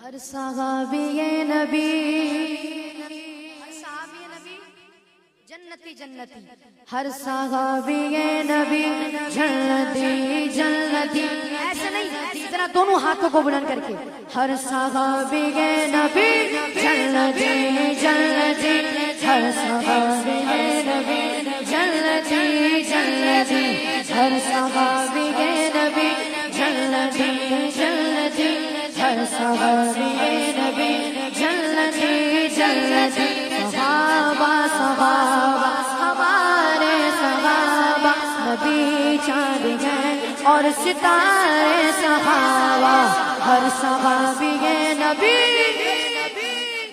ہر صحابی نبی جنتی جنتی، ہر صحابی نبی جنتی جنتی، ایسے نہیں، ذرا دونوں ہاتھوں کو بلند کر کے، ہر صحابی نبی جنتی جنتی، ہر صحابی نبی جنتی جنتی، ہر صحابی نبی جنتی جنتی، ہر صحابی نبی جنتی جنتی، صحابہ صحابہ ہمارے صحابہ، نبی چاند ہیں اور ستارے صحابہ، ہر صحابی نبی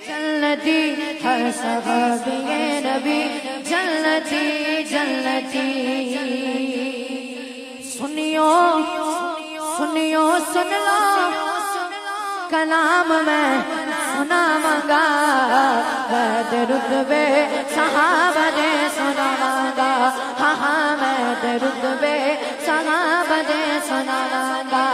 جنتی، ہر صحابی نبی جنتی جنتی۔ سنیو سنیو سن لو کلام میں سناواں گا، میں رتبے صحابہ دے سناواں گا، ہاں ہاں میں رتبے صحابہ دے سناواں گا۔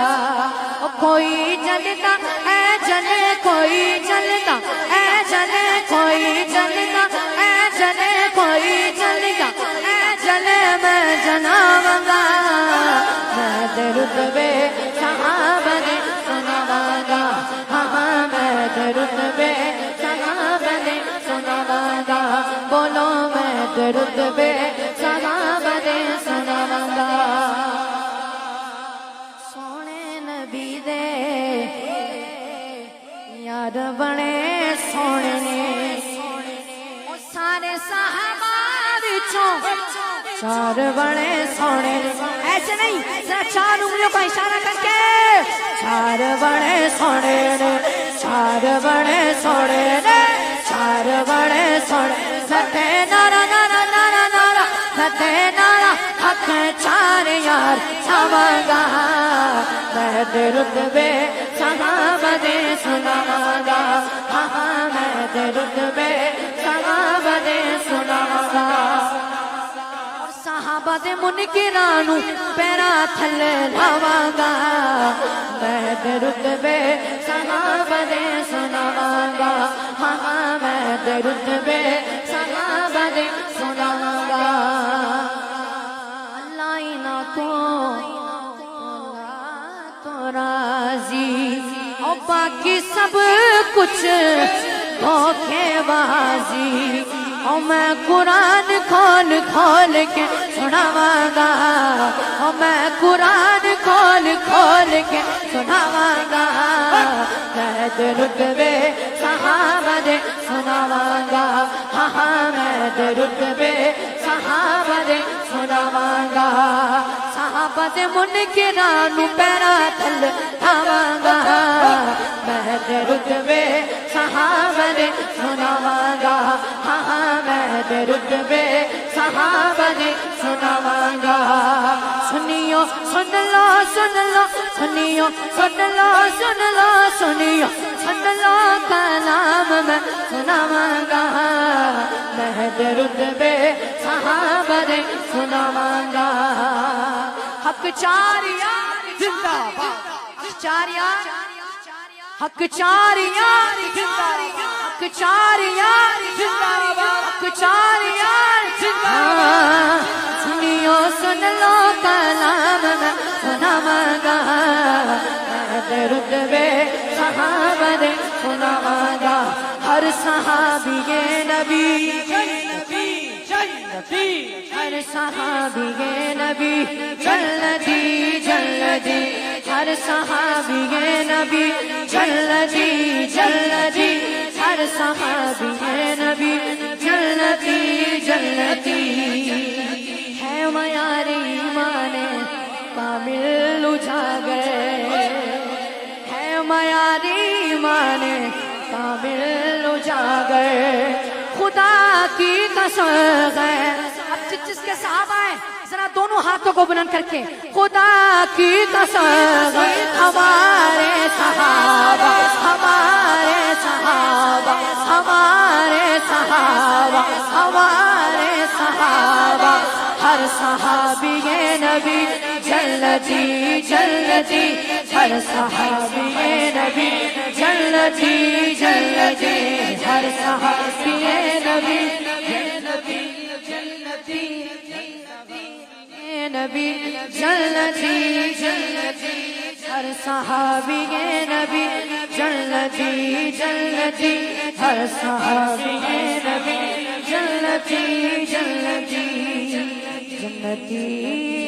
کوئی جلتا اے جلے، کوئی جلتا اے جلے، کوئی جلتا اے جلے، کوئی جلتا اے جلے، میں جلاواں گا، میں رتبے صحابہ دے سناواں گا، ہاں ہاں میں رتبے صحابہ دے سناواں گا، بولو میں رتبے صحابہ دے سناواں گا۔ سونے نبی دے یار بڑے سونے نے، او سارے صحابہ وچوں چار بڑے سونے نے، ایسے نہیں، ذرا چار انگلیوں کا اشارہ کر کے، چار بڑے سونے نے، چار بڑے سونے نے، چار بڑے سونے، ستہ نارا نارا نارا نارا، ستہ نارا، حق چار یار چھاواں گا، میں رتبے صحابہ دے سناواں گا، ہاں ہاں میں رتبے صحابہ دے سناواں گا۔ صحابہ دے منکرانو پیرا تھلے لاواں گا، میں رتبے صحابہ دے سناواں گا، ہاں ہاں میں رتبے صحابہ دے سناواں گا۔ اللہ انہاں تو راضی، اور باقی سب کچھ دھوکے بازی، اور میں قرآن کھول کھول کے سناواں گا، اور میں قرآن کھول کھول کے سناواں گا، میں رتبے صحابہ دے سناواں گا، ہاں ہاں میں رتبے صحابہ دے سناواں گا۔ صحابہ دے منکرانو پیرا تھل لاواں گا، میں رتبے صحابہ دے سناواں گا، ہاں ہاں میں رتبے صحابہ دے سناواں گا۔ سنیو سن لو سن لو، سنیو سن لو سن لو، سنیو سن لو کلام میں سناواں گا، میں رتبے صحابہ دے سناواں گا۔ حق چار یار زندہ باد، چار یار، حق چار یار زندہ باد، حق چار یار زندہ باد، حق چار یار زندہ باد۔ سنیو سن لو کلام میں سناواں گا، میں رتبے صحابہ دے سناواں گا۔ ہر صحابی نبی ہر صحابی نبی جنتی جنتی، ہر صحابی نبی جنتی جنتی، ہر صحابی نبی جنتی جنتی۔ ہے معیار ایمان کامل اجاگر، ہے معیار ایمان کامل اجاگر، خدا کی قسم ہے۔ اب جس کے صحابہ ہیں ذرا دونوں ہاتھوں کو بلند کر کے، خدا کی قسم ہے ہمارے صحابہ، ہمارے صحابہ، ہمارے صحابہ، ہمارے صحابہ، ہر صحابی نبی جنتی جنتی، ہر صحابی نبی جنتی جنتی جنتی ہر صحابی نبی نبی جنتی جنتی ہر صحابی نبی جنتی جنتی ہر صحابی نبی جنتی جنتی جنتی